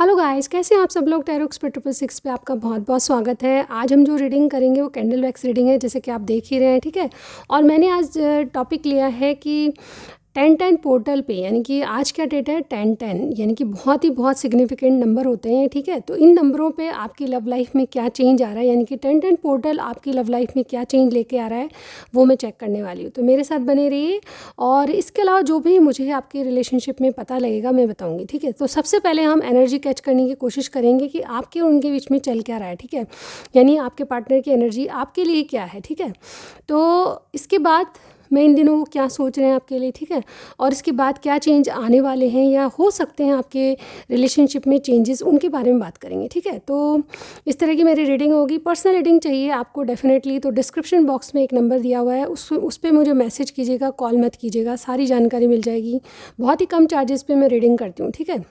Hello guys, कैसे हैं आप सब लोग। टैरो एक्सपर्ट 666 पे आपका बहुत बहुत स्वागत है। आज हम जो रीडिंग करेंगे वो कैंडल वैक्स रीडिंग है, जैसे कि आप देख ही रहे हैं, ठीक है। और मैंने आज टॉपिक लिया है कि 10-10 पोर्टल पे, यानी कि आज क्या डेट है 10-10, यानी कि बहुत सिग्निफिकेंट नंबर होते हैं, ठीक है। तो इन नंबरों पे आपकी लव लाइफ में क्या चेंज आ रहा है, यानी कि 10-10 पोर्टल आपकी लव लाइफ में क्या चेंज लेके आ रहा है, वो मैं चेक करने वाली हूँ। तो मेरे साथ बने रहिए। और इसके अलावा जो भी मुझे आपके रिलेशनशिप में पता लगेगा मैं बताऊँगी, ठीक है। तो सबसे पहले हम एनर्जी कैच करने की कोशिश करेंगे कि आपके और उनके बीच में चल क्या रहा है, ठीक है। यानी आपके पार्टनर की एनर्जी आपके लिए क्या है, ठीक है। तो इसके बाद मैं इन दिनों वो क्या सोच रहे हैं आपके लिए, ठीक है। और इसके बाद क्या चेंज आने वाले हैं या हो सकते हैं आपके रिलेशनशिप में चेंजेस, उनके बारे में बात करेंगे, ठीक है। तो इस तरह की मेरी रीडिंग होगी। पर्सनल रीडिंग चाहिए आपको डेफिनेटली, तो डिस्क्रिप्शन बॉक्स में एक नंबर दिया हुआ है, उस पर मुझे मैसेज कीजिएगा, कॉल मत कीजिएगा, सारी जानकारी मिल जाएगी। बहुत ही कम चार्जेस पे मैं रीडिंग करती हूँ, ठीक है।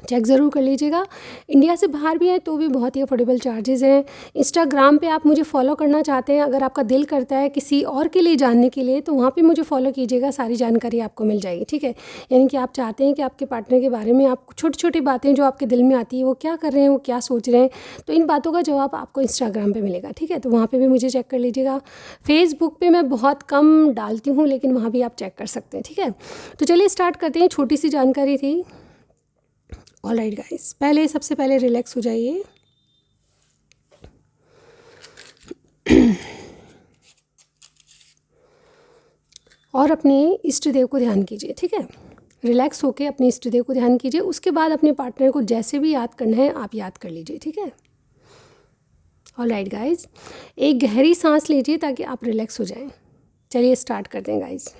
चेक ज़रूर कर लीजिएगा। इंडिया से बाहर भी है तो भी बहुत ही अफोर्डेबल चार्जेस हैं। इंस्टाग्राम पे आप मुझे फॉलो करना चाहते हैं, अगर आपका दिल करता है किसी और के लिए जानने के लिए, तो वहाँ पे मुझे फॉलो कीजिएगा, सारी जानकारी आपको मिल जाएगी, ठीक है। यानी कि आप चाहते हैं कि आपके पार्टनर के बारे में आप छोटी छोटी बातें जो आपके दिल में आती है, वो क्या कर रहे हैं, वो क्या सोच रहे हैं, तो इन बातों का जवाब आपको इंस्टाग्राम पर मिलेगा, ठीक है। तो वहाँ पर भी मुझे चेक कर लीजिएगा। फेसबुक पर मैं बहुत कम डालती हूँ, लेकिन वहाँ भी आप चेक कर सकते हैं, ठीक है। तो चलिए स्टार्ट करते हैं। छोटी सी जानकारी थी। ऑलराइट गाइस, सबसे पहले रिलैक्स हो जाइए और अपने इष्ट देव को ध्यान कीजिए, ठीक है। रिलैक्स होके अपने इष्ट देव को ध्यान कीजिए। उसके बाद अपने पार्टनर को जैसे भी याद करना है आप याद कर लीजिए, ठीक है। ऑलराइट गाइस, एक गहरी सांस लीजिए ताकि आप रिलैक्स हो जाएं। चलिए स्टार्ट करते हैं गाइस।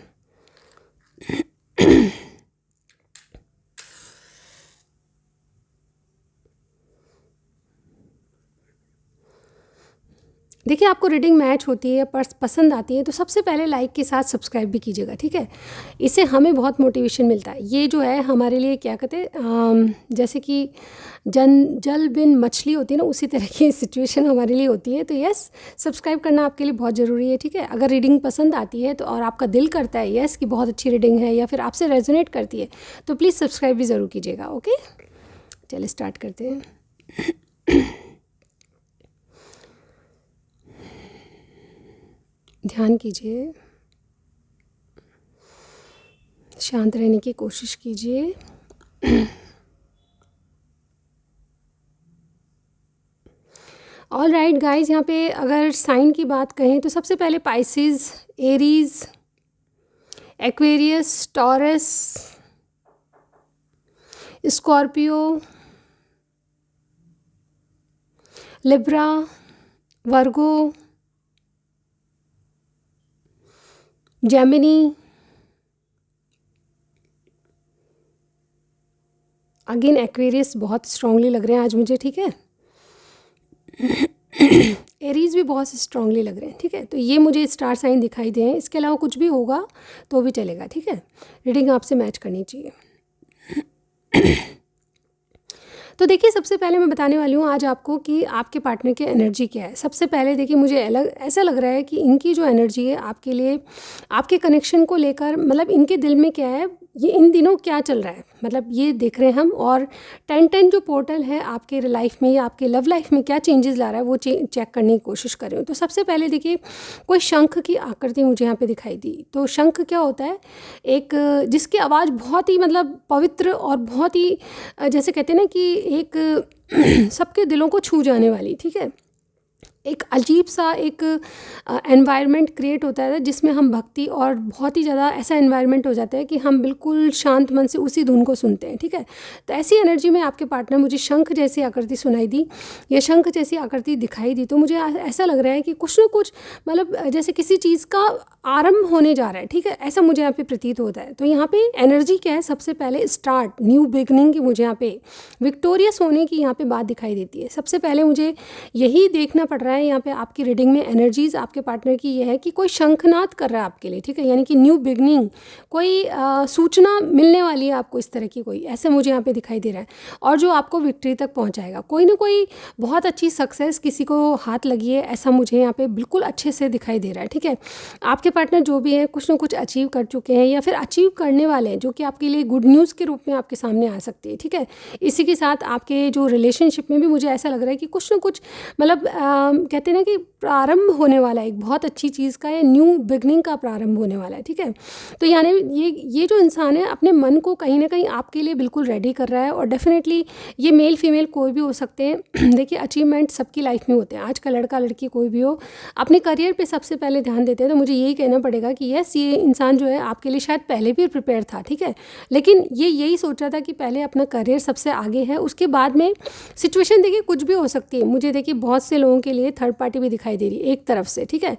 देखिए, आपको रीडिंग मैच होती है, पसंद आती है, तो सबसे पहले लाइक के साथ सब्सक्राइब भी कीजिएगा, ठीक है। इससे हमें बहुत मोटिवेशन मिलता है। ये जो है हमारे लिए क्या कहते हैं, जैसे कि जल बिन मछली होती है ना, उसी तरह की सिचुएशन हमारे लिए होती है। तो यस, सब्सक्राइब करना आपके लिए बहुत ज़रूरी है, ठीक है। अगर रीडिंग पसंद आती है तो और आपका दिल करता है यस कि बहुत अच्छी रीडिंग है, या फिर आपसे रेजोनेट करती है, तो प्लीज़ सब्सक्राइब भी ज़रूर कीजिएगा, ओके। चलिए स्टार्ट करते हैं। ध्यान कीजिए, शांत रहने की कोशिश कीजिए। ऑल राइट गाइज, यहाँ पे अगर साइन की बात कहें तो सबसे पहले Pisces, Aries, Aquarius, Taurus, Scorpio, Libra, Virgo, Gemini, again Aquarius बहुत स्ट्रांगली लग रहे हैं आज मुझे, ठीक है। एरीज भी बहुत स्ट्रांगली लग रहे हैं, ठीक है। तो ये मुझे स्टार साइन दिखाई दे हैं। इसके अलावा कुछ भी होगा तो भी चलेगा, ठीक है। रीडिंग आपसे मैच करनी चाहिए। तो देखिए, सबसे पहले मैं बताने वाली हूँ आज आपको कि आपके पार्टनर की एनर्जी क्या है। सबसे पहले देखिए, मुझे ऐसा लग रहा है कि इनकी जो एनर्जी है आपके लिए, आपके कनेक्शन को लेकर, मतलब इनके दिल में क्या है, ये इन दिनों क्या चल रहा है, मतलब ये देख रहे हैं हम। और 10-10 जो पोर्टल है आपके लाइफ में या आपके लव लाइफ में क्या चेंजेस ला रहा है, वो चेक करने की कोशिश कर रही हूँ। तो सबसे पहले देखिए, कोई शंख की आकृति मुझे यहाँ पे दिखाई दी। तो शंख क्या होता है, एक जिसकी आवाज़ बहुत ही मतलब पवित्र और बहुत ही जैसे कहते हैं ना कि एक सबके दिलों को छू जाने वाली, ठीक है। एक अजीब सा एक एनवायरनमेंट क्रिएट होता है जिसमें हम भक्ति और बहुत ही ज़्यादा ऐसा एनवायरनमेंट हो जाता है कि हम बिल्कुल शांत मन से उसी धुन को सुनते हैं, ठीक है। तो ऐसी एनर्जी में आपके पार्टनर, मुझे शंख जैसी आकृति सुनाई दी या शंख जैसी आकृति दिखाई दी। तो मुझे ऐसा लग रहा है कि कुछ ना कुछ, मतलब जैसे किसी चीज़ का आरंभ होने जा रहा है, ठीक है, ऐसा मुझे यहाँ पे प्रतीत होता है। तो यहाँ पे एनर्जी क्या है, सबसे पहले स्टार्ट, न्यू बिगनिंग की मुझे यहाँ पे विक्टोरियस होने की यहाँ पे बात दिखाई देती है। सबसे पहले मुझे यही देखना पड़ रहा है रहा है यहाँ पे आपकी रीडिंग में एनर्जीज़ आपके पार्टनर की ये है कि कोई शंखनाद कर रहा है आपके लिए, ठीक है, यानी कि न्यू बिगनिंग, कोई सूचना मिलने वाली है आपको इस तरह की, कोई ऐसे मुझे यहाँ पे दिखाई दे रहा है, और जो आपको विक्ट्री तक पहुँचाएगा। कोई ना कोई बहुत अच्छी सक्सेस किसी को हाथ लगी है, ऐसा मुझे यहाँ पे बिल्कुल अच्छे से दिखाई दे रहा है, ठीक है। आपके पार्टनर जो भी है कुछ ना कुछ अचीव कर चुके हैं या फिर अचीव करने वाले हैं, जो कि आपके लिए गुड न्यूज़ के रूप में आपके सामने आ सकती है, ठीक है। इसी के साथ आपके जो रिलेशनशिप में भी मुझे ऐसा लग रहा है कि कुछ ना कुछ मतलब कहते हैं ना कि प्रारंभ होने वाला है, एक बहुत अच्छी चीज़ का या न्यू बिगनिंग का प्रारंभ होने वाला है, ठीक है। तो यानी ये जो इंसान है अपने मन को कहीं ना कहीं आपके लिए बिल्कुल रेडी कर रहा है, और डेफिनेटली ये मेल फीमेल कोई भी हो सकते हैं। देखिए अचीवमेंट सबकी लाइफ में होते हैं, आज का लड़का लड़की कोई भी हो, अपने करियर पे सबसे पहले ध्यान देते हैं। तो मुझे यही कहना पड़ेगा कि यस, ये इंसान जो है आपके लिए शायद पहले भी प्रिपेयर था, ठीक है, लेकिन ये यही सोच रहा था कि पहले अपना करियर सबसे आगे है, उसके बाद में सिचुएशन देखिए कुछ भी हो सकती है। मुझे देखिए बहुत से लोगों के लिए थर्ड पार्टी भी दिखाई दे रही है एक तरफ से, ठीक है,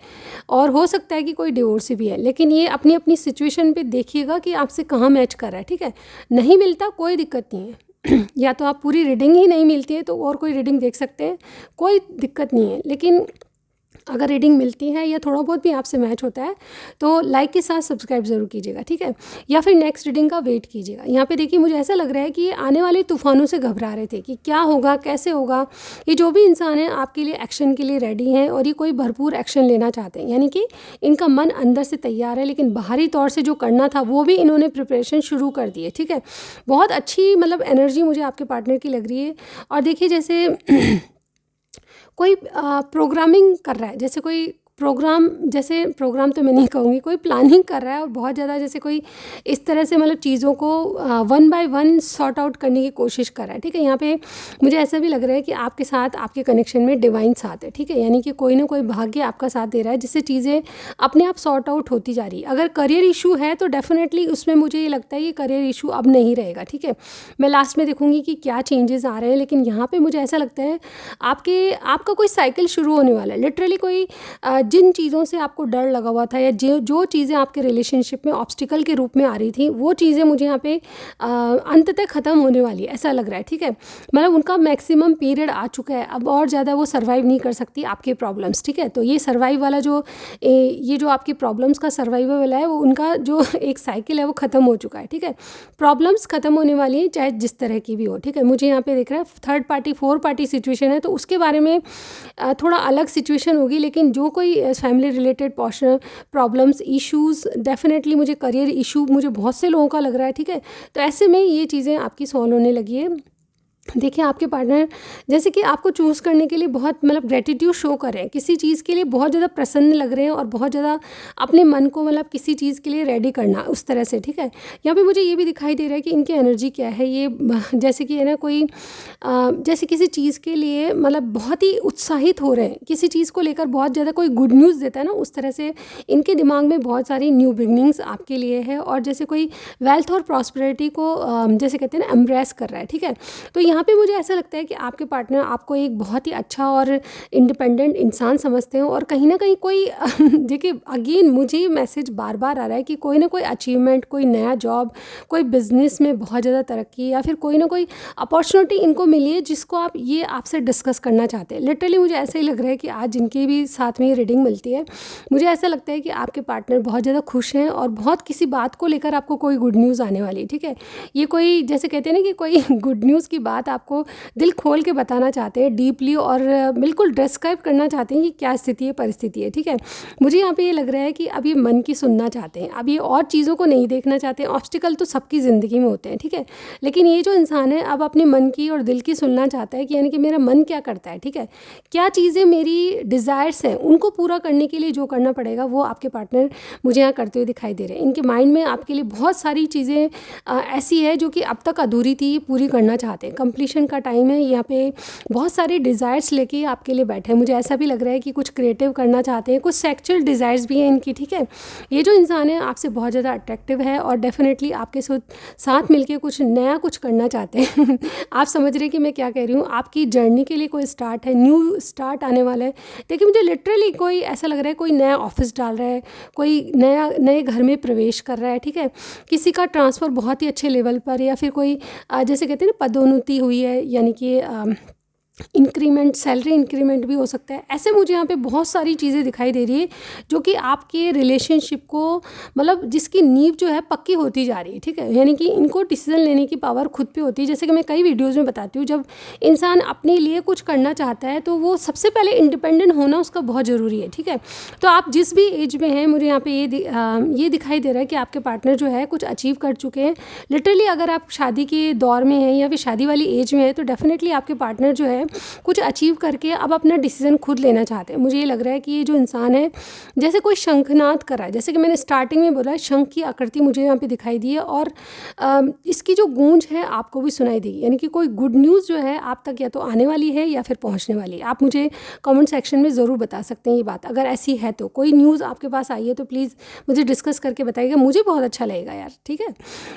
और हो सकता है कि कोई डिवोर्स भी है, लेकिन ये अपनी अपनी सिचुएशन पे देखिएगा कि आपसे कहाँ मैच कर रहा है, ठीक है। नहीं मिलता कोई दिक्कत नहीं है या तो आप पूरी रीडिंग ही नहीं मिलती है तो और कोई रीडिंग देख सकते हैं, कोई दिक्कत नहीं है, लेकिन अगर रीडिंग मिलती है या थोड़ा बहुत भी आपसे मैच होता है तो लाइक के साथ सब्सक्राइब ज़रूर कीजिएगा, ठीक है, या फिर नेक्स्ट रीडिंग का वेट कीजिएगा। यहाँ पे देखिए मुझे ऐसा लग रहा है कि ये आने वाले तूफानों से घबरा रहे थे कि क्या होगा कैसे होगा। ये जो भी इंसान है आपके लिए एक्शन के लिए रेडी हैं, और ये कोई भरपूर एक्शन लेना चाहते हैं, यानी कि इनका मन अंदर से तैयार है, लेकिन बाहरी तौर से जो करना था वो भी इन्होंने प्रिपरेशन शुरू कर दी है, ठीक है। बहुत अच्छी मतलब एनर्जी मुझे आपके पार्टनर की लग रही है। और देखिए जैसे कोई प्रोग्रामिंग कर रहा है, जैसे कोई प्रोग्राम, जैसे प्रोग्राम तो मैं नहीं कहूँगी, कोई प्लानिंग कर रहा है, और बहुत ज़्यादा जैसे कोई इस तरह से मतलब चीज़ों को one by one sort out करने की कोशिश कर रहा है, ठीक है। यहाँ पे मुझे ऐसा भी लग रहा है कि आपके साथ आपके कनेक्शन में डिवाइन साथ है, ठीक है, यानी कि कोई ना कोई भाग्य आपका साथ दे रहा है, जिससे चीज़ें अपने आप सॉर्ट आउट होती जा रही है। अगर करियर इशू है तो डेफिनेटली उसमें मुझे ये लगता है कि करियर इशू अब नहीं रहेगा, ठीक है। मैं लास्ट में देखूँगी कि क्या चेंजेस आ रहे हैं, लेकिन यहाँ पर मुझे ऐसा लगता है आपका कोई साइकिल शुरू होने वाला है। लिटरली कोई जिन चीज़ों से आपको डर लगा हुआ था या जो चीज़ें आपके रिलेशनशिप में ऑब्स्टिकल के रूप में आ रही थी, वो चीज़ें मुझे यहाँ पे अंततः ख़त्म होने वाली है, ऐसा लग रहा है, ठीक है। मतलब उनका मैक्सिमम पीरियड आ चुका है, अब और ज़्यादा वो सर्वाइव नहीं कर सकती आपके प्रॉब्लम्स, ठीक है। तो ये सर्वाइव वाला ये जो आपकी प्रॉब्लम्स का सर्वाइवल वाला है, वो उनका जो एक साइकिल है वो ख़त्म हो चुका है, ठीक है। प्रॉब्लम्स ख़त्म होने वाली हैं, चाहे जिस तरह की भी हो, ठीक है। मुझे यहाँ पे दिख रहा है third party four party situation है, तो उसके बारे में थोड़ा अलग सिचुएशन होगी, लेकिन जो कोई family related portion problems issues, definitely मुझे करियर इशू मुझे बहुत से लोगों का लग रहा है, ठीक है। तो ऐसे में ये चीज़ें आपकी सॉल्व होने लगी है। देखिए आपके पार्टनर जैसे कि आपको चूज़ करने के लिए बहुत मतलब ग्रेटिट्यूड शो कर रहे हैं, किसी चीज़ के लिए बहुत ज़्यादा प्रसन्न लग रहे हैं, और बहुत ज़्यादा अपने मन को मतलब किसी चीज़ के लिए रेडी करना उस तरह से, ठीक है। यहाँ पे मुझे ये भी दिखाई दे रहा है कि इनकी एनर्जी क्या है, ये जैसे कि है ना कोई जैसे किसी चीज़ के लिए मतलब बहुत ही उत्साहित हो रहे हैं, किसी चीज़ को लेकर बहुत ज़्यादा कोई गुड न्यूज़ देता है ना, उस तरह से इनके दिमाग में बहुत सारी न्यू बिगनिंग्स आपके लिए है, और जैसे कोई वेल्थ और प्रॉस्पेरिटी को जैसे कहते हैं ना एम्ब्रेस कर रहा है, ठीक है। तो यहाँ पे मुझे ऐसा लगता है कि आपके पार्टनर आपको एक बहुत ही अच्छा और इंडिपेंडेंट इंसान समझते हैं, और कहीं ना कहीं कोई देखिए अगेन मुझे ये मैसेज बार बार आ रहा है कि कोई ना कोई अचीवमेंट, कोई नया जॉब, कोई बिजनेस में बहुत ज़्यादा तरक्की, या फिर कोई ना कोई अपॉर्चुनिटी इनको मिली है जिसको ये आपसे डिस्कस करना चाहते हैं। लिटरली मुझे ऐसा ही लग रहा है कि आज जिनकी भी साथ में ये रीडिंग मिलती है, मुझे ऐसा लगता है कि आपके पार्टनर बहुत ज़्यादा खुश हैं, और बहुत किसी बात को लेकर आपको कोई गुड न्यूज़ आने वाली है, ठीक है। ये कोई जैसे कहते हैं ना कि कोई गुड न्यूज़ की बात आपको दिल खोल के बताना चाहते हैं डीपली, और बिल्कुल डिस्क्राइब करना चाहते हैं कि क्या स्थिति है, परिस्थिति है, ठीक है। मुझे यहाँ पे ये लग रहा है कि अब ये मन की सुनना चाहते हैं, अब ये और चीज़ों को नहीं देखना चाहते हैं। ऑब्स्टिकल तो सबकी ज़िंदगी में होते हैं, ठीक है, लेकिन ये जो इंसान है अब अपने मन की और दिल की सुनना चाहता है कि यानी कि मेरा मन क्या करता है, ठीक है, क्या चीज़ें मेरी डिज़ायर्स हैं, उनको पूरा करने के लिए जो करना पड़ेगा वो आपके पार्टनर मुझे यहाँ करते हुए दिखाई दे रहे हैं। इनके माइंड में आपके लिए बहुत सारी चीज़ें ऐसी है जो कि अब तक अधूरी थी, पूरी करना चाहते हैं। कंप्लीशन का टाइम है, यहाँ पे बहुत सारे डिज़ायर्स लेके आपके लिए बैठे हैं। मुझे ऐसा भी लग रहा है कि कुछ क्रिएटिव करना चाहते हैं, कुछ सेक्सुअल डिज़ायर्स भी हैं इनकी, ठीक है। ये जो इंसान है आपसे बहुत ज़्यादा अट्रैक्टिव है, और डेफिनेटली आपके साथ मिलके कुछ नया कुछ करना चाहते हैं आप समझ रहे हैं कि मैं क्या कह रही हूँ। आपकी जर्नी के लिए कोई स्टार्ट है, न्यू स्टार्ट आने वाला है। देखिए मुझे लिटरली कोई ऐसा लग रहा है कोई नया ऑफिस डाल रहा है, कोई नए घर में प्रवेश कर रहा है, ठीक है। किसी का ट्रांसफ़र बहुत ही अच्छे लेवल पर, या फिर कोई जैसे कहते हैं ना पदोन्नति हुई है, यानी कि इंक्रीमेंट, सैलरी इंक्रीमेंट भी हो सकता है। ऐसे मुझे यहाँ पे बहुत सारी चीज़ें दिखाई दे रही है जो कि आपके रिलेशनशिप को, मतलब जिसकी नींव जो है पक्की होती जा रही है, ठीक है। यानी कि इनको डिसीजन लेने की पावर खुद पे होती है। जैसे कि मैं कई वीडियोज़ में बताती हूँ, जब इंसान अपने लिए कुछ करना चाहता है तो वो सबसे पहले इंडिपेंडेंट होना उसका बहुत ज़रूरी है, ठीक है। तो आप जिस भी एज में हैं, मुझे यहाँ पे ये दिखाई दे रहा है कि आपके पार्टनर जो है कुछ अचीव कर चुके हैं। लिटरली अगर आप शादी के दौर में हैं या फिर शादी वाली एज में है तो डेफिनेटली आपके पार्टनर जो है कुछ अचीव करके अब अपना डिसीजन खुद लेना चाहते हैं। मुझे ये लग रहा है कि ये जो इंसान है, जैसे कोई शंखनाद कर रहा है, जैसे कि मैंने स्टार्टिंग में बोला, शंख की आकृति मुझे यहाँ पे दिखाई दी है और इसकी जो गूंज है आपको भी सुनाई देगी। यानी कि कोई गुड न्यूज़ जो है आप तक या तो आने वाली है या फिर पहुँचने वाली है। आप मुझे कमेंट सेक्शन में ज़रूर बता सकते हैं ये बात, अगर ऐसी है तो। कोई न्यूज़ आपके पास आई है तो प्लीज़ मुझे डिस्कस करके बताइएगा, मुझे बहुत अच्छा लगेगा यार, ठीक है।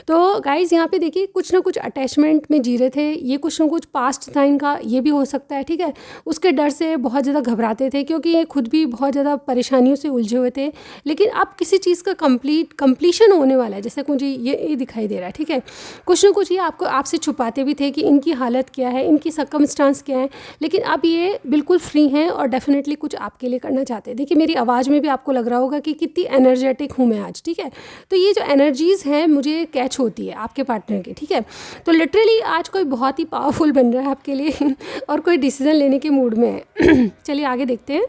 तो गाइज़ यहाँ पे देखिए, कुछ ना कुछ अटैचमेंट में जी रहे थे, ये कुछ ना कुछ पास्ट टाइम का ये भी हो सकता है, ठीक है। उसके डर से बहुत ज़्यादा घबराते थे क्योंकि ये खुद भी बहुत ज़्यादा परेशानियों से उलझे हुए थे। लेकिन अब किसी चीज़ का कंप्लीशन होने वाला है, जैसे मुझे ये दिखाई दे रहा है, ठीक है। कुछ ना कुछ ये आपसे छुपाते भी थे कि इनकी हालत क्या है, इनकी सर्कमस्टांस क्या है, लेकिन अब ये बिल्कुल फ्री हैं और डेफिनेटली कुछ आपके लिए करना चाहते हैं। देखिए मेरी आवाज़ में भी आपको लग रहा होगा कि कितनी एनर्जेटिक हूँ मैं आज, ठीक है। तो ये जो एनर्जीज़ हैं मुझे कैच होती है आपके पार्टनर की, ठीक है। तो लिटरली आज कोई बहुत ही पावरफुल बन रहा है आपके लिए और कोई डिसीजन लेने के मूड में है। चलिए आगे देखते हैं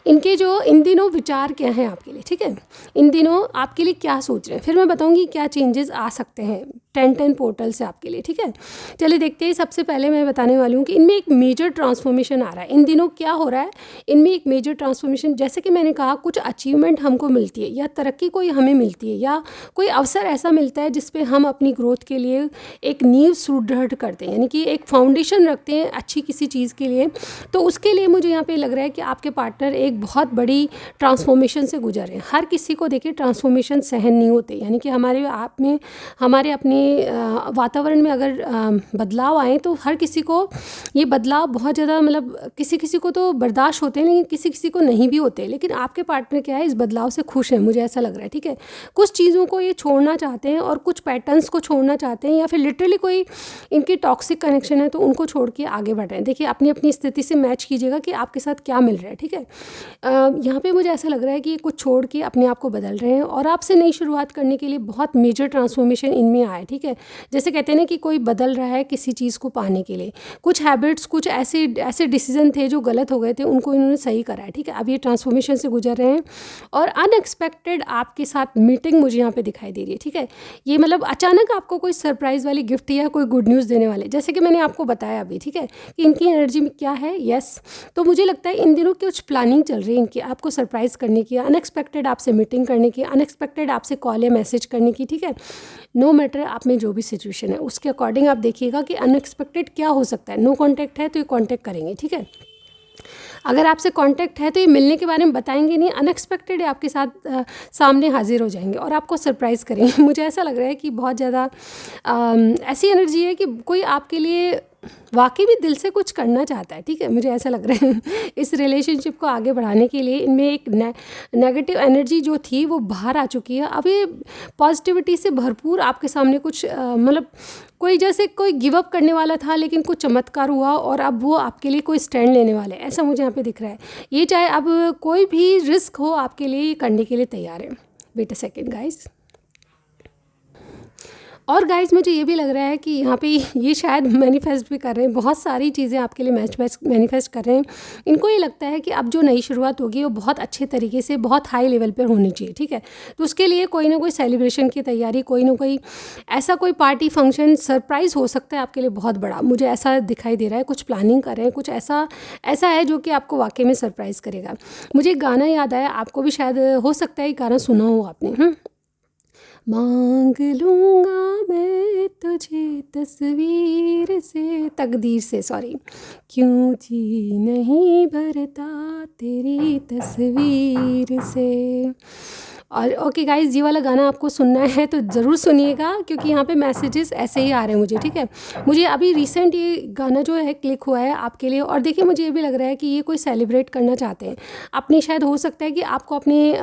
इनके जो इन दिनों विचार क्या हैं आपके लिए, ठीक है। इन दिनों आपके लिए क्या सोच रहे हैं, फिर मैं बताऊंगी क्या चेंजेस आ सकते हैं 10-10 पोर्टल से आपके लिए, ठीक है। चलिए देखते हैं। सबसे पहले मैं बताने वाली हूँ कि इनमें एक मेजर ट्रांसफॉर्मेशन आ रहा है। इन दिनों क्या हो रहा है, इनमें एक मेजर ट्रांसफॉर्मेशन, जैसे कि मैंने कहा, कुछ अचीवमेंट हमको मिलती है या तरक्की कोई हमें मिलती है या कोई अवसर ऐसा मिलता है जिस पे हम अपनी ग्रोथ के लिए एक नींव सुदृढ़ करते हैं, यानी कि एक फाउंडेशन रखते हैं अच्छी किसी चीज़ के लिए। तो उसके लिए मुझे यहाँ पे लग रहा है कि आपके पार्टनर एक बहुत बड़ी ट्रांसफॉर्मेशन से गुजर रहे हैं। हर किसी को देखिए ट्रांसफॉर्मेशन सहन नहीं होते, यानी कि हमारे आप में, हमारे अपने वातावरण में अगर बदलाव आए तो हर किसी को ये बदलाव बहुत ज़्यादा, मतलब किसी किसी को तो बर्दाश्त होते हैं लेकिन किसी किसी को नहीं भी होते। लेकिन आपके पार्टनर क्या है, इस बदलाव से खुश हैं, मुझे ऐसा लग रहा है, ठीक है। कुछ चीज़ों को ये छोड़ना चाहते हैं और कुछ पैटर्न्स को छोड़ना चाहते हैं, या फिर लिटरली कोई इनकी टॉक्सिक कनेक्शन है तो उनको छोड़ के आगे बढ़ रहे हैं। देखिए अपनी अपनी स्थिति से मैच कीजिएगा कि आपके साथ क्या मिल रहा है, ठीक है। यहाँ पे मुझे ऐसा लग रहा है कि ये कुछ छोड़ के अपने आप को बदल रहे हैं और आपसे नई शुरुआत करने के लिए बहुत मेजर ट्रांसफॉर्मेशन इनमें आया, ठीक है। जैसे कहते हैं ना कि कोई बदल रहा है किसी चीज़ को पाने के लिए, कुछ हैबिट्स, कुछ ऐसे डिसीजन थे जो गलत हो गए थे, उनको इन्होंने सही करा है, ठीक है। अब ये ट्रांसफॉर्मेशन से गुजर रहे हैं और अनएक्सपेक्टेड आपके साथ मीटिंग मुझे यहाँ पे दिखाई दे रही है, ठीक है। ये मतलब अचानक आपको कोई सरप्राइज़ वाली गिफ्ट या कोई गुड न्यूज़ देने वाले, जैसे कि मैंने आपको बताया अभी, ठीक है, कि इनकी एनर्जी में क्या है। यस, तो मुझे लगता है इन दिनों कुछ प्लानिंग चल रही है इनकी, आपको सरप्राइज़ करने की, अनएक्सपेक्टेड आपसे मीटिंग करने की, अनएक्सपेक्टेड आपसे कॉल या मैसेज करने की, ठीक है। नो मैटर आप में जो भी सिचुएशन है उसके अकॉर्डिंग आप देखिएगा कि अनएक्सपेक्टेड क्या हो सकता है। नो कॉन्टैक्ट है तो ये कॉन्टैक्ट करेंगे, ठीक है। अगर आपसे कांटेक्ट है तो ये मिलने के बारे में बताएंगे नहीं, अनएक्सपेक्टेड है आपके साथ सामने हाजिर हो जाएंगे और आपको सरप्राइज़ करेंगे। मुझे ऐसा लग रहा है कि बहुत ज़्यादा ऐसी एनर्जी है कि कोई आपके लिए वाकई में दिल से कुछ करना चाहता है, ठीक है। मुझे ऐसा लग रहा है इस रिलेशनशिप को आगे बढ़ाने के लिए इनमें एक नेगेटिव एनर्जी जो थी वो बाहर आ चुकी है। अब ये पॉजिटिविटी से भरपूर आपके सामने कुछ मतलब कोई जैसे कोई गिव अप करने वाला था लेकिन कुछ चमत्कार हुआ और अब वो आपके लिए कोई स्टैंड लेने वाले, ऐसा मुझे यहाँ पे दिख रहा है। ये चाहे अब कोई भी रिस्क हो आपके लिए, ये करने के लिए तैयार है। Wait a second guys. और गाइज मुझे ये भी लग रहा है कि यहाँ पे ये शायद मैनिफेस्ट भी कर रहे हैं, बहुत सारी चीज़ें आपके लिए मैनिफेस्ट कर रहे हैं। इनको ये लगता है कि अब जो नई शुरुआत होगी वो बहुत अच्छे तरीके से, बहुत हाई लेवल पर होनी चाहिए, ठीक है। तो उसके लिए कोई ना कोई सेलिब्रेशन की तैयारी, कोई ना कोई ऐसा कोई पार्टी फंक्शन सरप्राइज़ हो सकता है आपके लिए बहुत बड़ा, मुझे ऐसा दिखाई दे रहा है। कुछ प्लानिंग कर रहे हैं, कुछ ऐसा है जो कि आपको वाकई में सरप्राइज़ करेगा। मुझे एक गाना याद आया, आपको भी शायद हो सकता है ये गाना सुना हो आपने। मांग लूँगा मैं तुझे तस्वीर से, तकदीर से, सॉरी, क्यों जी नहीं भरता तेरी तस्वीर से। और ओके गाइस, ये वाला गाना आपको सुनना है तो ज़रूर सुनिएगा, क्योंकि यहाँ पे मैसेजेस ऐसे ही आ रहे हैं मुझे, ठीक है। मुझे अभी रिसेंट ये गाना जो है क्लिक हुआ है आपके लिए, और देखिए मुझे ये भी लग रहा है कि ये कोई सेलिब्रेट करना चाहते हैं अपनी, शायद हो सकता है कि आपको अपने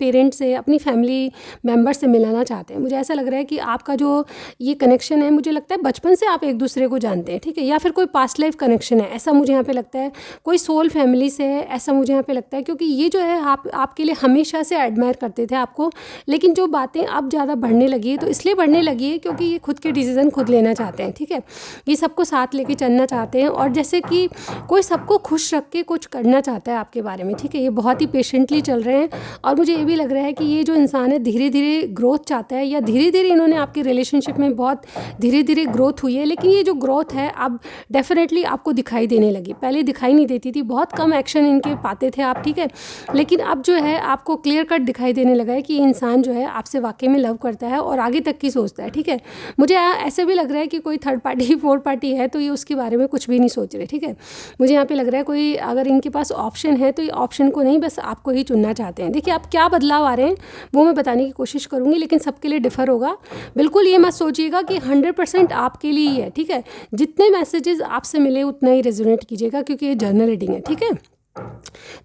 पेरेंट्स से, अपनी फैमिली मेम्बर से मिलाना चाहते हैं। मुझे ऐसा लग रहा है कि आपका जो ये कनेक्शन है, मुझे लगता है बचपन से आप एक दूसरे को जानते हैं, ठीक है, या फिर कोई पास्ट लाइफ कनेक्शन है, ऐसा मुझे यहाँ पे लगता है। कोई सोल फैमिली से है, ऐसा मुझे यहाँ पे लगता है, क्योंकि ये जो है आपके लिए हमेशा से एडमायर करते थे आपको, लेकिन जो बातें अब ज़्यादा बढ़ने लगी है, तो इसलिए बढ़ने लगी है क्योंकि ये खुद के डिसीज़न खुद लेना चाहते हैं, ठीक है। ये सबको साथ लेके चलना चाहते हैं, और जैसे कि कोई सबको खुश रख के कुछ करना चाहता है आपके बारे में, ठीक है। ये बहुत ही पेशेंटली चल रहे हैं, और मुझे ये भी लग रहा है कि ये जो इंसान है धीरे धीरे ग्रोथ चाहता है, या धीरे धीरे इन्होंने आपके रिलेशनशिप में बहुत धीरे धीरे ग्रोथ हुई है, लेकिन ये जो ग्रोथ है अब डेफिनेटली आपको दिखाई देने लगी। पहले दिखाई नहीं देती थी, बहुत कम एक्शन इनके पाते थे आप, ठीक है, लेकिन अब जो है आपको क्लियर कट दिखाई देने लगा है कि ये इंसान जो है आपसे वाकई में लव करता है और आगे तक की सोचता है, ठीक है। मुझे ऐसे भी लग रहा है कि कोई थर्ड पार्टी फोर्थ पार्टी है तो ये उसके बारे में कुछ भी नहीं सोच रहे, ठीक है। मुझे यहाँ पे लग रहा है कोई अगर इनके पास ऑप्शन है तो ये ऑप्शन को नहीं, बस आपको ही चुनना चाहते हैं। देखिए आप क्या बदलाव आ रहे हैं वो मैं बताने की कोशिश करूँगी, लेकिन सबके लिए डिफ़र होगा। बिल्कुल ये मत सोचिएगा कि 100% आपके लिए ही है, ठीक है। जितने मैसेजेस आपसे मिले उतना ही रेजोनेट कीजिएगा, क्योंकि ये जर्नल रीडिंग है, ठीक है।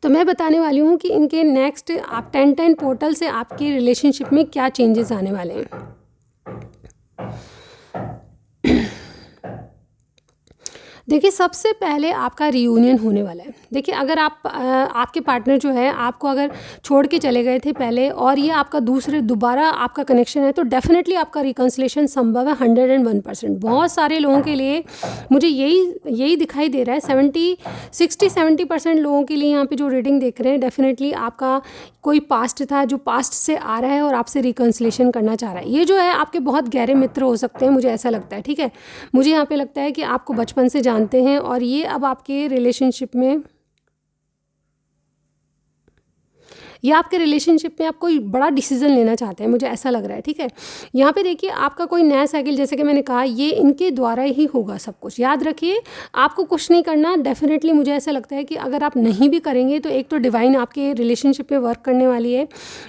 तो मैं बताने वाली हूँ कि इनके नेक्स्ट आप 10 पोर्टल से आपके रिलेशनशिप में क्या चेंजेस आने वाले हैं। देखिए सबसे पहले आपका रियूनियन होने वाला है। देखिए अगर आपके पार्टनर जो है आपको अगर छोड़ के चले गए थे पहले, और ये आपका दोबारा आपका कनेक्शन है, तो डेफिनेटली आपका रिकन्सिलेशन संभव है 101%। बहुत सारे लोगों के लिए मुझे यही दिखाई दे रहा है। 60-70% लोगों के लिए यहाँ पे जो रीडिंग देख रहे हैं, डेफिनेटली आपका कोई पास्ट था जो पास्ट से आ रहा है और आपसे रिकन्सिलेशन करना चाह रहा है। ये जो है आपके बहुत गहरे मित्र हो सकते हैं, मुझे ऐसा लगता है, ठीक है। मुझे यहाँ पे लगता है कि आपको बचपन से जानते हैं, और ये अब आपके रिलेशनशिप में, या आपके रिलेशनशिप में आप कोई बड़ा डिसीजन लेना चाहते हैं, मुझे ऐसा लग रहा है, ठीक है। यहाँ पे देखिए आपका कोई नया साइकिल, जैसे कि मैंने कहा, ये इनके द्वारा ही होगा सब कुछ। याद रखिए आपको कुछ नहीं करना। डेफिनेटली मुझे ऐसा लगता है कि अगर आप नहीं भी करेंगे तो एक तो डिवाइन आपके रिलेशनशिप पे वर्क करने वाली है।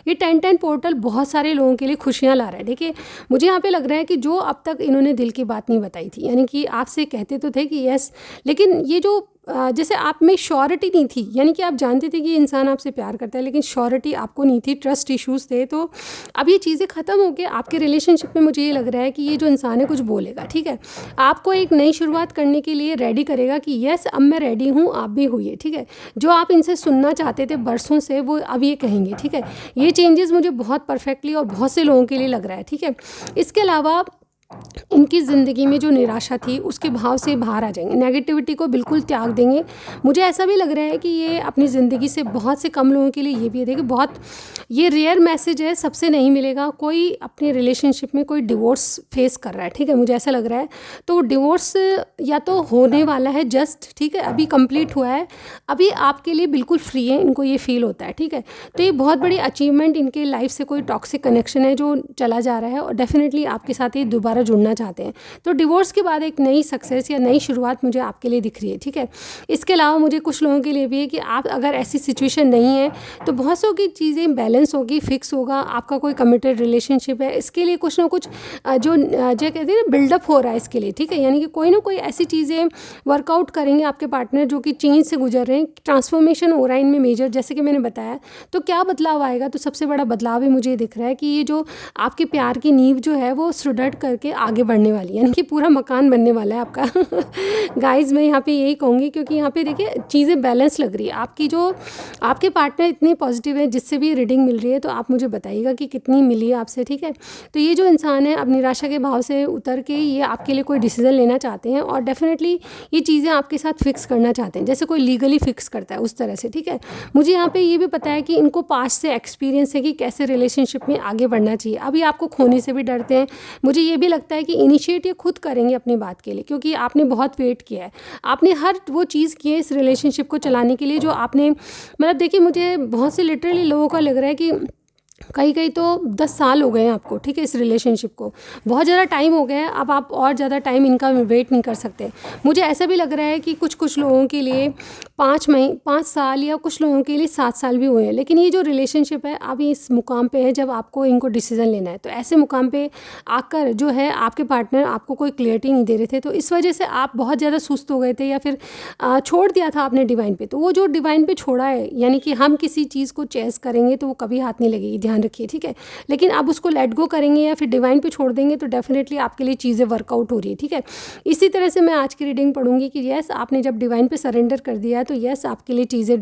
ये 10 पोर्टल बहुत सारे लोगों के लिए खुशियाँ ला रहा है। देखिए मुझे यहाँ पर लग रहा है कि जो अब तक इन्होंने दिल की बात नहीं बताई थी, यानी कि आपसे कहते तो थे कि यस, लेकिन ये जो जैसे आप में श्योरिटी नहीं थी, यानी कि आप जानते थे कि इंसान आपसे प्यार करता है, लेकिन श्योरिटी आपको नहीं थी, ट्रस्ट इश्यूज़ थे, तो अब ये चीज़ें ख़त्म हो गई आपके रिलेशनशिप में। मुझे ये लग रहा है कि ये जो इंसान है कुछ बोलेगा, ठीक है, आपको एक नई शुरुआत करने के लिए रेडी करेगा कि यस अब मैं रेडी हूँ, आप भी हुई है, ठीक है। जो आप इनसे सुनना चाहते थे बरसों से, वो अब ये कहेंगे, ठीक है। ये चेंजेस मुझे बहुत परफेक्टली और बहुत से लोगों के लिए लग रहा है, ठीक है। इसके अलावा इनकी ज़िंदगी में जो निराशा थी उसके भाव से बाहर आ जाएंगे, नेगेटिविटी को बिल्कुल त्याग देंगे। मुझे ऐसा भी लग रहा है कि ये अपनी ज़िंदगी से, बहुत से कम लोगों के लिए ये भी है, देखिए बहुत ये रेयर मैसेज है, सबसे नहीं मिलेगा। कोई अपने रिलेशनशिप में कोई डिवोर्स फेस कर रहा है, ठीक है, मुझे ऐसा लग रहा है। तो डिवोर्स या तो होने वाला है जस्ट, ठीक है, अभी कंप्लीट हुआ है, अभी आपके लिए बिल्कुल फ्री है, इनको ये फील होता है, ठीक है। तो ये बहुत बड़ी अचीवमेंट, इनके लाइफ से कोई टॉक्सिक कनेक्शन है जो चला जा रहा है, और डेफिनेटली आपके साथ ये दोबारा जुड़ना चाहते हैं। तो डिवोर्स के बाद एक नई सक्सेस या नई शुरुआत मुझे आपके लिए दिख रही है, ठीक है। इसके अलावा मुझे कुछ लोगों के लिए भी है कि आप अगर ऐसी सिचुएशन नहीं है तो बहुत सौ की चीज़ें बैलेंस होगी, फिक्स होगा, आपका कोई कमिटेड रिलेशनशिप है, इसके लिए कुछ ना कुछ जो कहते हैं ना बिल्डअप हो रहा है इसके लिए, ठीक है। यानी कि कोई ना कोई ऐसी चीज़ें वर्कआउट करेंगे आपके पार्टनर जो कि चेंज से गुजर रहे हैं, ट्रांसफॉर्मेशन हो रहा है इनमें मेजर, जैसे कि मैंने बताया। तो क्या बदलाव आएगा, तो सबसे बड़ा बदलाव ही मुझे दिख रहा है कि ये जो आपके प्यार की नींव जो है वो सुदृढ़ करके आगे बढ़ने वाली है, यानी कि पूरा मकान बनने वाला है आपका। गाइस मैं यहाँ पे यही कहूँगी, क्योंकि यहाँ पे देखिए चीज़ें बैलेंस लग रही है। आपकी जो आपके पार्टनर इतने पॉजिटिव है, जिससे भी रीडिंग मिल रही है, तो आप मुझे बताइएगा कि कितनी मिली है आपसे, ठीक है। तो ये जो इंसान है अब निराशा के भाव से उतर के ये आपके लिए कोई डिसीजन लेना चाहते हैं, और डेफिनेटली ये चीज़ें आपके साथ फिक्स करना चाहते हैं, जैसे कोई लीगली फिक्स करता है उस तरह से, ठीक है। मुझे यहाँ पे ये भी पता है कि इनको पास्ट से एक्सपीरियंस है कि कैसे रिलेशनशिप में आगे बढ़ना चाहिए। अभी आपको खोने से भी डरते हैं। मुझे ये भी लगता है कि इनिशिएट ये खुद करेंगे अपनी बात के लिए, क्योंकि आपने बहुत वेट किया है, आपने हर वो चीज़ की है इस रिलेशनशिप को चलाने के लिए जो आपने, मतलब देखिए मुझे बहुत से लिटरली लोगों का लग रहा है कि कई कई तो 10 साल हो गए हैं आपको, ठीक है, इस रिलेशनशिप को बहुत ज़्यादा टाइम हो गया है। अब आप और ज़्यादा टाइम इनका वेट नहीं कर सकते। मुझे ऐसा भी लग रहा है कि कुछ कुछ लोगों के लिए 5 साल या कुछ लोगों के लिए 7 साल भी हुए हैं, लेकिन ये जो रिलेशनशिप है अभी इस मुकाम पे है जब आपको इनको डिसीज़न लेना है। तो ऐसे मुकाम पे आकर जो है आपके पार्टनर आपको कोई क्लियरिटी नहीं दे रहे थे, तो इस वजह से आप बहुत ज़्यादा सुस्त हो गए थे या फिर छोड़ दिया था आपने डिवाइन पे। तो वो जो डिवाइन पे छोड़ा है, यानी कि हम किसी चीज़ को चेस करेंगे तो वो कभी हाथ नहीं लगेगी, ध्यान रखिए, ठीक है। लेकिन आप उसको लेट गो करेंगे या फिर डिवाइन पे छोड़ देंगे तो डेफिनेटली आपके लिए चीज़ें वर्कआउट हो रही है, ठीक है। इसी तरह से मैं आज की रीडिंग पढ़ूंगी कि यस, आपने जब डिवाइन पे सरेंडर कर दिया है तो यस, आपके लिए चीज़ें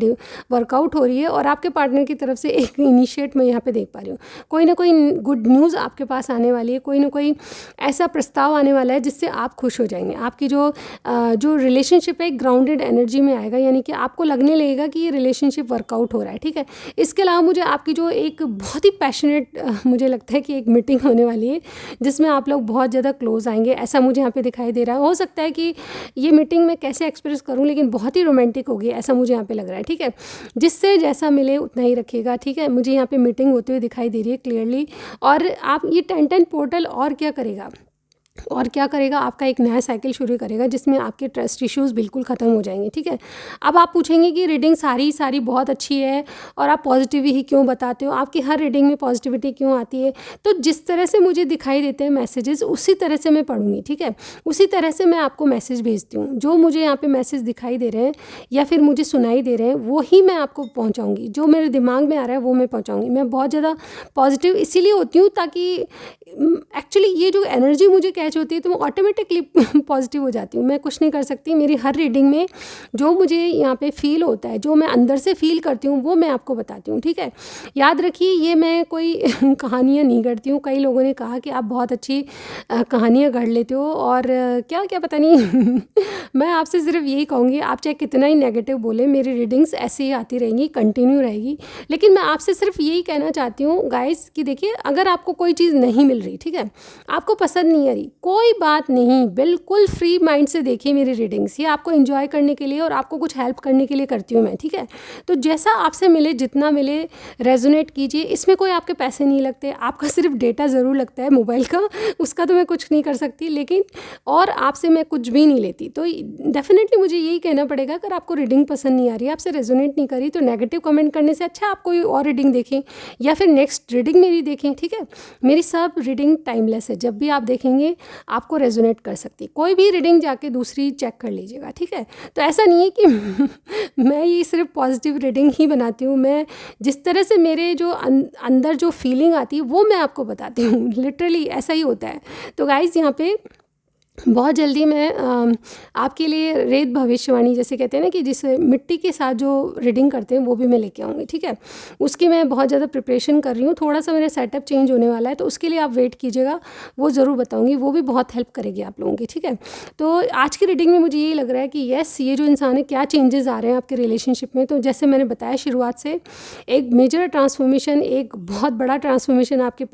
वर्कआउट हो रही है और आपके पार्टनर की तरफ से एक इनिशिएट मैं यहाँ पे देख पा रही हूँ। कोई ना कोई गुड न्यूज़ आपके पास आने वाली है, कोई ना कोई ऐसा प्रस्ताव आने वाला है जिससे आप खुश हो जाएंगे। आपकी जो रिलेशनशिप है ग्राउंडेड एनर्जी में आएगा, यानी कि आपको लगने लगेगा कि ये रिलेशनशिप वर्कआउट हो रहा है, ठीक है। इसके अलावा मुझे आपकी जो एक बहुत ही पैशनेट मुझे लगता है कि एक मीटिंग होने वाली है जिसमें आप लोग बहुत ज़्यादा क्लोज आएंगे, ऐसा मुझे यहाँ पे दिखाई दे रहा है। हो सकता है कि ये मीटिंग मैं कैसे एक्सप्रेस करूँ, लेकिन बहुत ही रोमांटिक होगी, ऐसा मुझे यहाँ पे लग रहा है, ठीक है। जिससे जैसा मिले उतना ही रखिएगा, ठीक है। मुझे यहाँ पे मीटिंग होते हुए दिखाई दे रही है क्लियरली। और आप ये 10-10 पोर्टल और क्या करेगा, और क्या करेगा, आपका एक नया साइकिल शुरू करेगा जिसमें आपके ट्रस्ट इश्यूज़ बिल्कुल ख़त्म हो जाएंगे, ठीक है। अब आप पूछेंगे कि रीडिंग सारी बहुत अच्छी है और आप पॉजिटिव ही क्यों बताते हो, आपकी हर रीडिंग में पॉजिटिविटी क्यों आती है। तो जिस तरह से मुझे दिखाई देते हैं मैसेजेस उसी तरह से मैं पढ़ूंगी, ठीक है। उसी तरह से मैं आपको मैसेज भेजती हूँ। जो मुझे यहाँ पे मैसेज दिखाई दे रहे हैं या फिर मुझे सुनाई दे रहे हैं वो ही मैं आपको पहुँचाऊँगी। जो मेरे दिमाग में आ रहा है वो मैं पहुँचाऊँगी। मैं बहुत ज़्यादा पॉजिटिव इसीलिए होती हूँ ताकि एक्चुअली ये जो एनर्जी मुझे कैच होती है तो मैं ऑटोमेटिकली पॉजिटिव हो जाती हूँ। मैं कुछ नहीं कर सकती, मेरी हर रीडिंग में जो मुझे यहाँ पे फील होता है, जो मैं अंदर से फील करती हूँ वो मैं आपको बताती हूँ, ठीक है। याद रखिए ये मैं कोई कहानियाँ नहीं गढ़ती हूँ। कई लोगों ने कहा कि आप बहुत अच्छी कहानियाँ गढ़ लेते हो और क्या क्या पता नहीं मैं आपसे सिर्फ यही कहूँगी, आप चाहे कितना ही नेगेटिव बोले, मेरी रीडिंग्स ऐसे ही आती रहेंगी, कंटिन्यू रहेगी। लेकिन मैं आपसे सिर्फ यही कहना चाहती हूँ गाइस कि देखिए, अगर आपको कोई चीज़ नहीं मिल रही, ठीक है, आपको पसंद नहीं आ रही, कोई बात नहीं, बिल्कुल फ्री माइंड से देखिए मेरी रीडिंग्स। ये आपको एंजॉय करने के लिए और आपको कुछ हेल्प करने के लिए करती हूँ मैं, ठीक है। तो जैसा आपसे मिले, जितना मिले रेजोनेट कीजिए। इसमें कोई आपके पैसे नहीं लगते, आपका सिर्फ डेटा ज़रूर लगता है मोबाइल का, उसका तो मैं कुछ नहीं कर सकती, लेकिन और आपसे मैं कुछ भी नहीं लेती। तो डेफिनेटली मुझे यही कहना पड़ेगा, अगर आपको रीडिंग पसंद नहीं आ रही, आपसे रेजोनेट नहीं करी, तो नेगेटिव कमेंट करने से अच्छा आप कोई और रीडिंग देखें या फिर नेक्स्ट रीडिंग मेरी देखें, ठीक है। मेरी सब रीडिंग टाइमलेस है, जब भी आप देखेंगे आपको रेजोनेट कर सकती। कोई भी रीडिंग जाके दूसरी चेक कर लीजिएगा, ठीक है। तो ऐसा नहीं है कि मैं ये सिर्फ पॉजिटिव रीडिंग ही बनाती हूँ। मैं जिस तरह से मेरे जो अंदर जो फीलिंग आती है वो मैं आपको बताती हूँ, लिटरली ऐसा ही होता है। तो गाइज़ यहाँ पे बहुत जल्दी मैं आपके लिए रेत भविष्यवाणी जैसे कहते हैं ना, कि जिस मिट्टी के साथ जो रीडिंग करते हैं वो भी मैं लेके आऊँगी, ठीक है। उसकी मैं बहुत ज़्यादा प्रिपरेशन कर रही हूँ, थोड़ा सा मेरा सेटअप चेंज होने वाला है, तो उसके लिए आप वेट कीजिएगा, वो ज़रूर बताऊँगी, वो भी बहुत हेल्प करेगी आप लोगों की, ठीक है। तो आज की रीडिंग में मुझे यही लग रहा है कि येस, ये जो इंसान है, क्या चेंजेस आ रहे हैं आपके रिलेशनशिप में। तो जैसे मैंने बताया शुरुआत से, एक मेजर ट्रांसफॉर्मेशन, एक बहुत बड़ा ट्रांसफॉर्मेशन आपके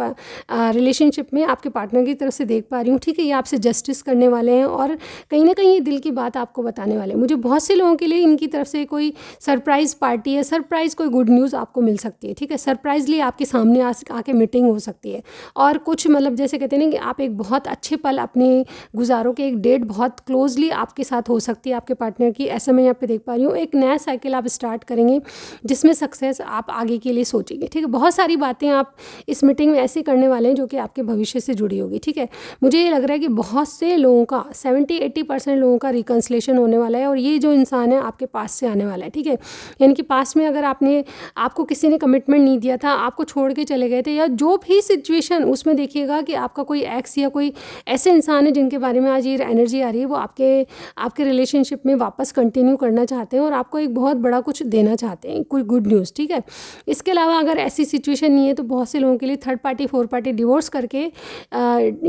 रिलेशनशिप में आपके पार्टनर की तरफ से देख पा रही हूँ, ठीक है। ये आपसे जस्टिस करने वाले हैं और कहीं ना कहीं ये दिल की बात आपको बताने वाले हैं। मुझे बहुत से लोगों के लिए इनकी तरफ से कोई सरप्राइज़ पार्टी है, सरप्राइज़ कोई गुड न्यूज़ आपको मिल सकती है, ठीक है। सरप्राइजली आपके सामने आके मीटिंग हो सकती है और कुछ मतलब जैसे कहते हैं ना कि आप एक बहुत अच्छे पल अपने गुजारोगे, एक डेट बहुत क्लोजली आपके साथ हो सकती है आपके पार्टनर की, ऐसा मैं यहाँ पे देख पा रही हूँ। एक नया साइकिल आप स्टार्ट करेंगे जिसमें सक्सेस आप आगे के लिए सोचेंगे, ठीक है। बहुत सारी बातें आप इस मीटिंग में ऐसे करने वाले हैं जो कि आपके भविष्य से जुड़ी होगी, ठीक है। मुझे ये लग रहा है कि बहुत से लोगों का 70-80% लोगों का रिकन्सिलेशन होने वाला है और ये जो इंसान है आपके पास से आने वाला है, ठीक है। यानी कि पास में अगर आपको किसी ने कमिटमेंट नहीं दिया था, आपको छोड़ के चले गए थे, या जो भी सिचुएशन, उसमें देखिएगा कि आपका कोई एक्स या कोई ऐसे इंसान है जिनके बारे में आज ये एनर्जी आ रही है, वो आपके रिलेशनशिप में वापस कंटिन्यू करना चाहते हैं और आपको एक बहुत बड़ा कुछ देना चाहते हैं, कोई गुड न्यूज़, ठीक है। इसके अलावा अगर ऐसी सिचुएशन नहीं है तो बहुत से लोगों के लिए 3rd party 4th party divorce करके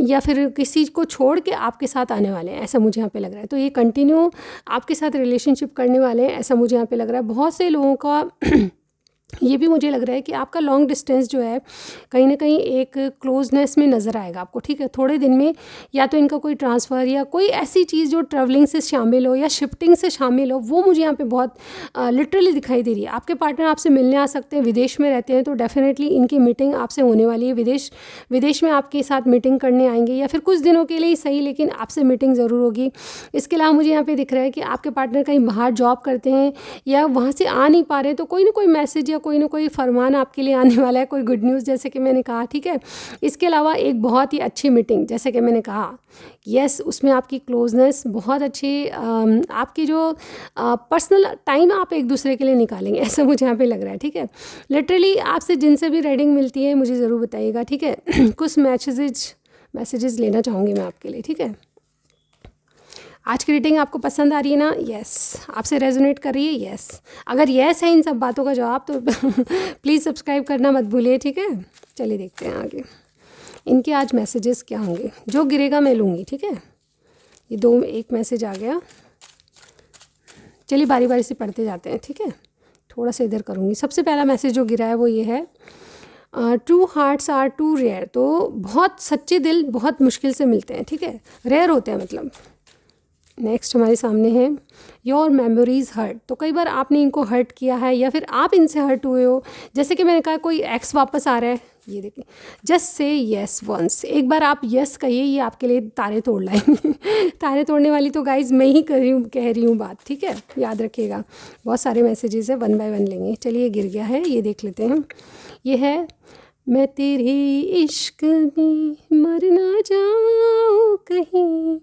या फिर किसी को छोड़ के आपके साथ आने वाले हैं, ऐसा मुझे यहाँ पे लग रहा है। तो ये कंटिन्यू आपके साथ रिलेशनशिप करने वाले हैं, ऐसा मुझे यहाँ पे लग रहा है। बहुत से लोगों का ये भी मुझे लग रहा है कि आपका लॉन्ग डिस्टेंस जो है कहीं ना कहीं एक क्लोजनेस में नज़र आएगा आपको, ठीक है। थोड़े दिन में या तो इनका कोई ट्रांसफ़र या कोई ऐसी चीज़ जो ट्रैवलिंग से शामिल हो या शिफ्टिंग से शामिल हो, वो मुझे यहाँ पे बहुत लिटरली दिखाई दे रही है। आपके पार्टनर आपसे मिलने आ सकते हैं, विदेश में रहते हैं तो डेफिनेटली इनकी मीटिंग आपसे होने वाली है। विदेश में आपके साथ मीटिंग करने आएंगे, या फिर कुछ दिनों के लिए ही सही, लेकिन आपसे मीटिंग ज़रूर होगी। इसके अलावा मुझे यहाँ पे दिख रहा है कि आपके पार्टनर कहीं बाहर जॉब करते हैं या वहाँ से आ नहीं पा रहे हैं, तो कोई ना कोई मैसेज या कोई ना कोई फरमान आपके लिए आने वाला है, कोई गुड न्यूज़, जैसे कि मैंने कहा, ठीक है। इसके अलावा एक बहुत ही अच्छी मीटिंग, जैसे कि मैंने कहा, यस, उसमें आपकी क्लोजनेस बहुत अच्छी, आपकी जो पर्सनल टाइम आप एक दूसरे के लिए निकालेंगे, ऐसा मुझे यहाँ पे लग रहा है, ठीक है। लिटरली आपसे जिनसे भी रीडिंग मिलती है मुझे ज़रूर बताइएगा, ठीक है। कुछ मैसेजेस लेना चाहूँगी मैं आपके लिए, ठीक है। आज की रीडिंग आपको पसंद आ रही है ना? यस। आपसे रेजोनेट कर रही है? यस। अगर यस है इन सब बातों का जवाब तो प्लीज़ सब्सक्राइब करना मत भूलिए, ठीक है। चलिए देखते हैं आगे इनके आज मैसेजेस क्या होंगे। जो गिरेगा मैं लूँगी, ठीक है। ये दो, एक मैसेज आ गया। चलिए बारी बारी से पढ़ते जाते हैं, ठीक है। थोड़ा सा इधर करूँगी। सबसे पहला मैसेज जो गिरा है वो ये है, true hearts are too rare. तो बहुत सच्चे दिल बहुत मुश्किल से मिलते हैं, ठीक है, रेयर होते हैं मतलब। नेक्स्ट हमारे सामने है, योर मेमोरीज हर्ट। तो कई बार आपने इनको हर्ट किया है या फिर आप इनसे हर्ट हुए हो। जैसे कि मैंने कहा कोई एक्स वापस आ रहा है, ये देखिए, जस्ट से येस वंस। एक बार आप येस कहिए, ये आपके लिए तारे तोड़ लाएंगे। तारे तोड़ने वाली तो गाइज मैं ही कह रही हूँ बात, ठीक है, याद रखिएगा। बहुत सारे मैसेजेस है, 1 बाय 1 लेंगे। चलिए ये गिर गया है, ये देख लेते हैं। ये है, मैं तेरे इश्क में मर ना जाऊँ कहीं,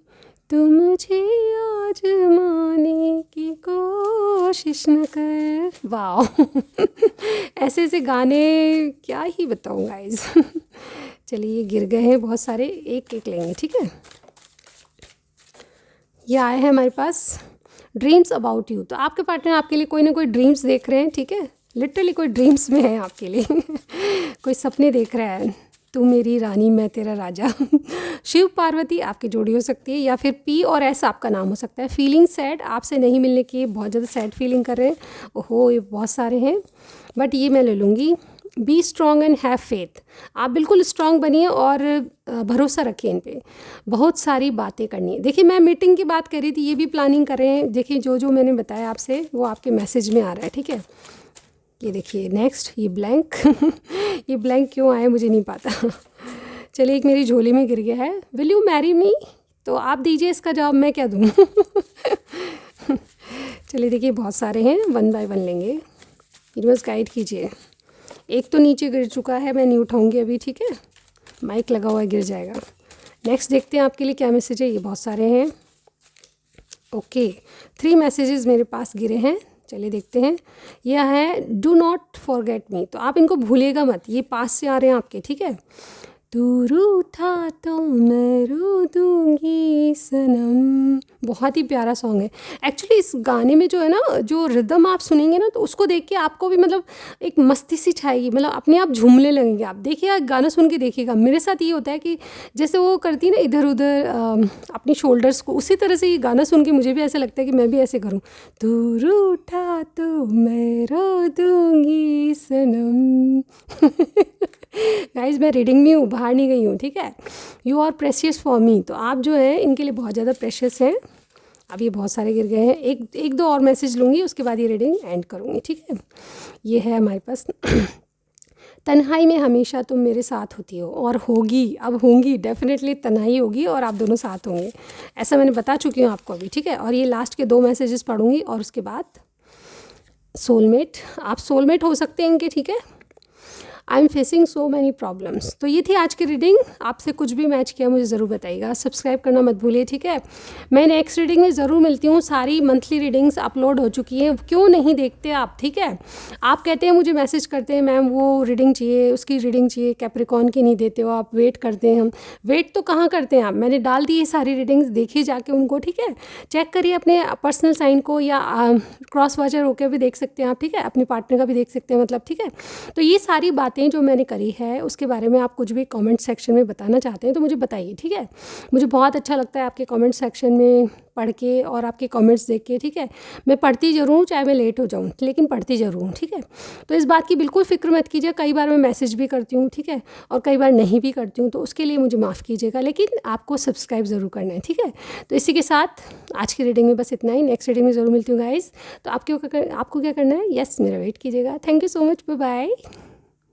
तू मुझे आजमाने की कोशिश न कर। वाह ऐसे ऐसे गाने क्या ही बताऊँ गाइज। चलिए ये गिर गए हैं बहुत सारे, एक एक लेंगे, ठीक है। ये आए हैं हमारे पास, ड्रीम्स अबाउट यू। तो आपके पार्टनर आपके लिए कोई ना कोई ड्रीम्स देख रहे हैं, ठीक है। लिटरली कोई ड्रीम्स में है आपके लिए। कोई सपने देख रहा है, तू मेरी रानी मैं तेरा राजा। शिव पार्वती आपकी जोड़ी हो सकती है, या फिर पी और एस आपका नाम हो सकता है। फीलिंग सैड, आपसे नहीं मिलने की बहुत ज़्यादा सैड फीलिंग कर रहे हैं। ओहो ये बहुत सारे हैं, बट ये मैं ले लूँगी। Be strong and have faith. आप बिल्कुल स्ट्रॉन्ग बनिए और भरोसा रखिए इन पे। बहुत सारी बातें करनी है। देखिए मैं मीटिंग की बात कर रही थी, ये भी प्लानिंग कर रहे हैं। देखिए जो जो मैंने बताया आपसे वो आपके मैसेज में आ रहा है, ठीक है। ये देखिए नेक्स्ट, ये ब्लैंक। ये ब्लैंक क्यों आए मुझे नहीं पता। चलिए एक मेरी झोली में गिर गया है, विल यू मैरी मी। तो आप दीजिए इसका जवाब, मैं क्या दूँ। चलिए देखिए बहुत सारे हैं, 1 बाय 1 लेंगे। यूनिवर्स गाइड कीजिए। एक तो नीचे गिर चुका है, मैं नहीं उठाऊँगी अभी, ठीक है, माइक लगा हुआ है, गिर जाएगा। नेक्स्ट देखते हैं आपके लिए क्या मैसेज है। ये बहुत सारे हैं। ओके 3 मैसेजेस मेरे पास गिरे हैं। चलिए देखते हैं। यह है, डू नॉट फॉरगेट मी। तो आप इनको भूलिएगा मत, ये पास से आ रहे हैं आपके, ठीक है। तू रूठा तो मैं रो दूंगी सनम। बहुत ही प्यारा सॉन्ग है एक्चुअली। इस गाने में जो है ना, जो रिदम आप सुनेंगे ना, तो उसको देख के आपको भी मतलब एक मस्ती सी छाएगी, मतलब अपने आप झूमने लगेंगे आप। देखिए गाना सुन के देखिएगा। मेरे साथ ये होता है कि जैसे वो करती है ना इधर उधर अपनी शोल्डर्स को, उसी तरह से ये गाना सुन के मुझे भी ऐसा लगता है कि मैं भी ऐसे करूँ। तू रूठा तो मैं रो दूंगी सनम। गाइज मैं रीडिंग में हूँ, बाहर नहीं गई हूँ, ठीक है। You are precious for me. तो आप जो है इनके लिए बहुत ज़्यादा प्रेशियस हैं। अब ये बहुत सारे गिर गए हैं, एक दो और मैसेज लूँगी, उसके बाद ये रीडिंग एंड करूँगी, ठीक है। ये है हमारे पास, तन्हाई में हमेशा तुम मेरे साथ होती हो और होगी, अब होंगी, डेफिनेटली तन्हाई होगी और आप दोनों साथ होंगे, ऐसा मैंने बता चुकी हूँ आपको अभी, ठीक है। और ये लास्ट के 2 मैसेजेस पढ़ूँगी और उसके बाद सोलमेट। आप सोलमेट हो सकते हैं इनके, ठीक है। I am facing so many problems. तो ये थी आज की रीडिंग। आपसे कुछ भी मैच किया मुझे ज़रूर बताइएगा। सब्सक्राइब करना मत भूलिए, ठीक है। मैं नेक्स्ट रीडिंग में ज़रूर मिलती हूँ। सारी मंथली रीडिंग्स अपलोड हो चुकी हैं, क्यों नहीं देखते आप, ठीक है। आप कहते हैं, मुझे मैसेज करते हैं, मैम वो रीडिंग चाहिए, उसकी रीडिंग चाहिए, कैप्रिकॉर्न की नहीं देते हो आप, वेट करते हैं हम। वेट तो कहाँ करते हैं आप, मैंने डाल दी ये सारी रीडिंग्स, देखिए जाके उनको, ठीक है। चेक करिए अपने पर्सनल साइन को, या क्रॉस वाचर होकर भी देख सकते हैं आप, ठीक है। अपने पार्टनर का भी देख सकते हैं मतलब, ठीक है। तो ये सारी बातें बातें जो मैंने करी है उसके बारे में आप कुछ भी कमेंट सेक्शन में बताना चाहते हैं तो मुझे बताइए, ठीक है। मुझे बहुत अच्छा लगता है आपके कमेंट सेक्शन में पढ़ के और आपके कमेंट्स देख के, ठीक है। मैं पढ़ती ज़रूर हूँ, चाहे मैं लेट हो जाऊँ, लेकिन पढ़ती ज़रूर हूँ, ठीक है। तो इस बात की बिल्कुल फ़िक्र मत कीजिए, कई बार मैं मैसेज भी करती हूँ, ठीक है, और कई बार नहीं भी करती हूँ, तो उसके लिए मुझे माफ़ कीजिएगा, लेकिन आपको सब्सक्राइब ज़रूर करना है, ठीक है। तो इसी के साथ आज की रीडिंग में बस इतना ही। नेक्स्ट रीडिंग में ज़रूर मिलती हूँ गाइज़। तो आपको क्या करना है, यस मेरा वेट कीजिएगा। Thank you so much, bye bye.